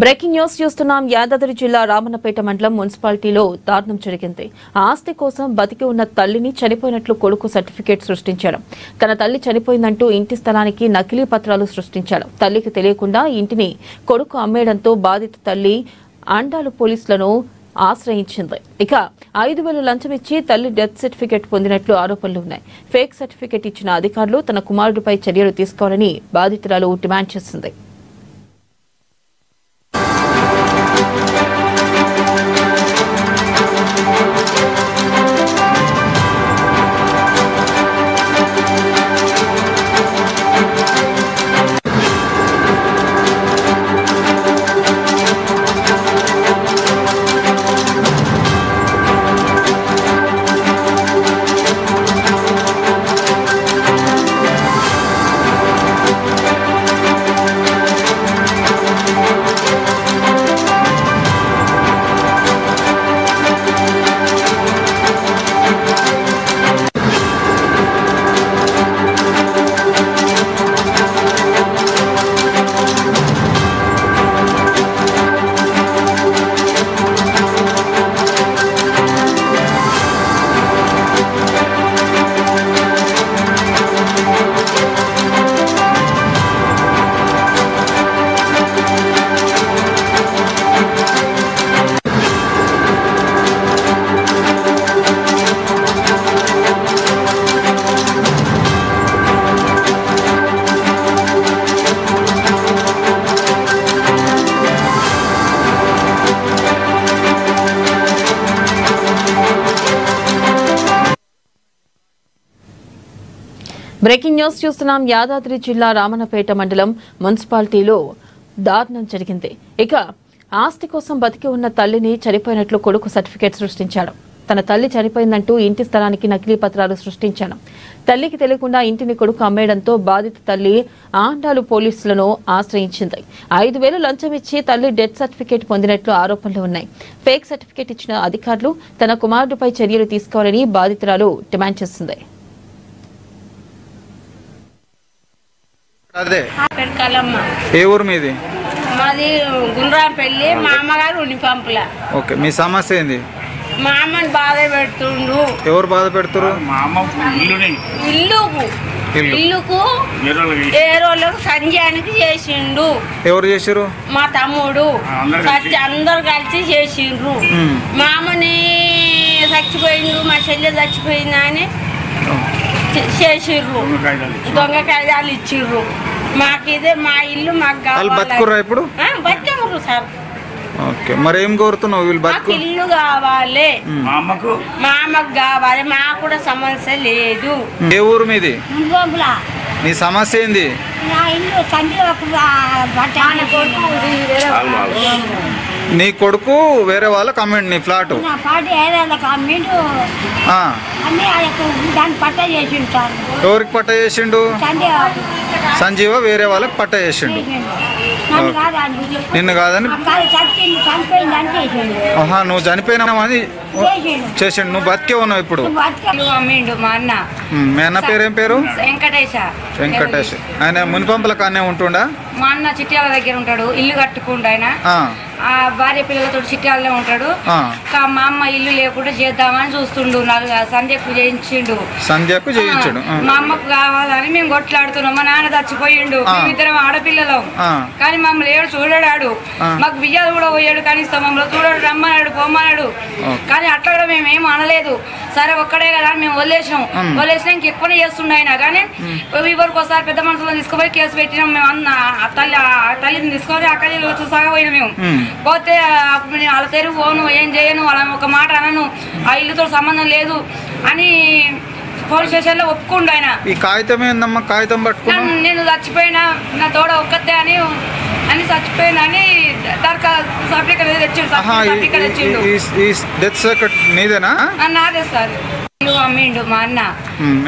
Breaking news చూస్తున్నాం. యాదాద్రి జిల్లా రామన్నపేట మండలం మున్సిపాలిటీలో దారుణం జరిగింది. ఆస్తి కోసం బతికి ఉన్న తల్లిని చనిపోయినట్లు కొడుకు సర్టిఫికేట్ సృష్టించాడు. తన తల్లి చనిపోయిందంటూ ఇంటి స్థలానికి నకిలీ పత్రాలు సృష్టించాడు. తల్లికి తెలియకుండా ఇంటిని కొడుకు అమ్మేయడంతో బాధిత తల్లి ఆండాలు పోలీసులను ఆశ్రయించింది. ఇక 5,000 లంచం ఇచ్చి తల్లి డెత్ సర్టిఫికేట్ పొందినట్లు ఆరోపణలు ఉన్నాయి. ఫేక్ సర్టిఫికేట్ ఇచ్చిన అధికారులు తన కుమారుడిపై చర్యలు తీసుకోవాలని బాధితురాలు డిమాండ్ చేసింది. బ్రేకింగ్ న్యూస్ చూస్తున్నాం. యాదాద్రి జిల్లా రామన్నపేట మండలం మున్సిపాలిటీలో దారుణం జరిగింది. ఇక ఆస్తి కోసం బతికి ఉన్న తల్లిని చనిపోయినట్లు కొడుకు సర్టిఫికేట్ సృష్టించాడు. తన తల్లి చనిపోయిందంటూ ఇంటి స్థలానికి నకిలీ పత్రాలు సృష్టించాడు. తల్లికి తెలియకుండా ఇంటిని కొడుకు అమ్మేయడంతో బాధిత తల్లి ఆండాలు పోలీసులను ఆశ్రయించింది. 5,000 లంచం ఇచ్చి తల్లి డెత్ సర్టిఫికేట్ పొందినట్లు ఆరోపణలు ఉన్నాయి. ఫేక్ సర్టిఫికేట్ ఇచ్చిన అధికారులు తన కుమారుడిపై చర్యలు తీసుకోవాలని బాధితురాలు డిమాండ్ చేసింది. అదే ఏ ఊరు మీది? మాది గుండ్రాంపల్లి. మా అమ్మగారు ఉనిపంపుల. ఓకే, మీ సమస్య ఏంది? మా అమ్మని బాధ పెడుతుండు. ఎవరు బాధ పెడుతురు? ఇల్లుకు ఏ రోజులకు సంజయానికి చేసిండు. ఎవరు చేసిరు? మా తమ్ముడు అందరు కలిసి చేసిండ్రు. మా అమ్మని చచ్చిపోయిండు, మా చెల్లె చచ్చిపోయిందా అని చేసిర్రు. దొంగ కాయిదాలు ఇచ్చిర్రు. మాకు ఇదే మా ఇల్లు మాకు కావాలి. ఇప్పుడు బతికమురు సార్. ఓకే, మరి ఏం కోరుతున్నావు? వీళ్ళు మాకు ఇల్లు కావాలి, మా అమ్మకు కావాలి. మాకు కూడా సమస్య లేదు. ఏ ఊరు మీది? నీ సమస్య ఏంది? నీ కొడుకు వేరే వాళ్ళకి అమ్మిండు నీ ఫ్లాట్. ఎవరికి పట్ట చేసిండు? సంజీవ వేరే వాళ్ళకి పట్ట చేసిండు. నిన్ను కాదని నువ్వు చనిపోయినావని చేసిండు. నువ్వు బతికే ఉన్నావు ఇప్పుడు. మా అన్న, మీ అన్న పేరు ఏం పేరు? వెంకటేష్. ఆయన మునిపంపుల కానే ఉంటుండా? మా అన్న చిట్యాల దగ్గర ఉంటాడు, ఇల్లు కట్టుకుంటూ. ఆయన భార్య పిల్లలతో చిట్యాలనే ఉంటాడు. మా అమ్మ ఇల్లు లేకుండా చేద్దామని చూస్తుండు. సంధ్యకు చేయించిండు. మా అమ్మకు కావాలని మేము కొట్లాడుతున్నాం. మా నాన్న చచ్చిపోయిండు. మేమిద్దరం ఆడపిల్లలం. కానీ మమ్మల్ని ఏడు చూడాడు. మాకు బియ్యాలు కూడా పోయాడు. కనీసం మమ్మల్ని చూడాడు, రమ్మన్నాడు, పొమ్మన్నాడు. కానీ అట్లా కూడా మేము ఏం అనలేదు. సరే ఒక్కడే కదా అని మేము వదిలేసినాం. ఇంక ఎక్కువనే చేస్తుండే ఆయన. కానీ ఎవరికి ఒకసారి పెద్ద మనుషులను తీసుకుపోయి కేసు పెట్టినాం. మేము అన్న తల్లిని తీసుకొని అక్కడి వచ్చి సాగపోయినా. మేము పోతే వాళ్ళ తెరువు పోను, ఏం చేయను, వాళ్ళ ఒక మాట అనను, ఆ ఇల్లుతో సంబంధం లేదు అని పోలీస్ స్టేషన్ లో ఒప్పుకుండు ఆయన. ఈ కాగితం ఏందమ్మా? కాగితం పట్టుకుని నేను చచ్చిపోయినా, నా తోడ ఒక్కతే అని చచ్చిపోయినా అని సర్టిఫికేట్ తెచ్చిండు. డెత్ సర్టిఫికేట్ నీదేనా? నాదే సార్. ఇల్లు అమ్మిండు మా అన్న.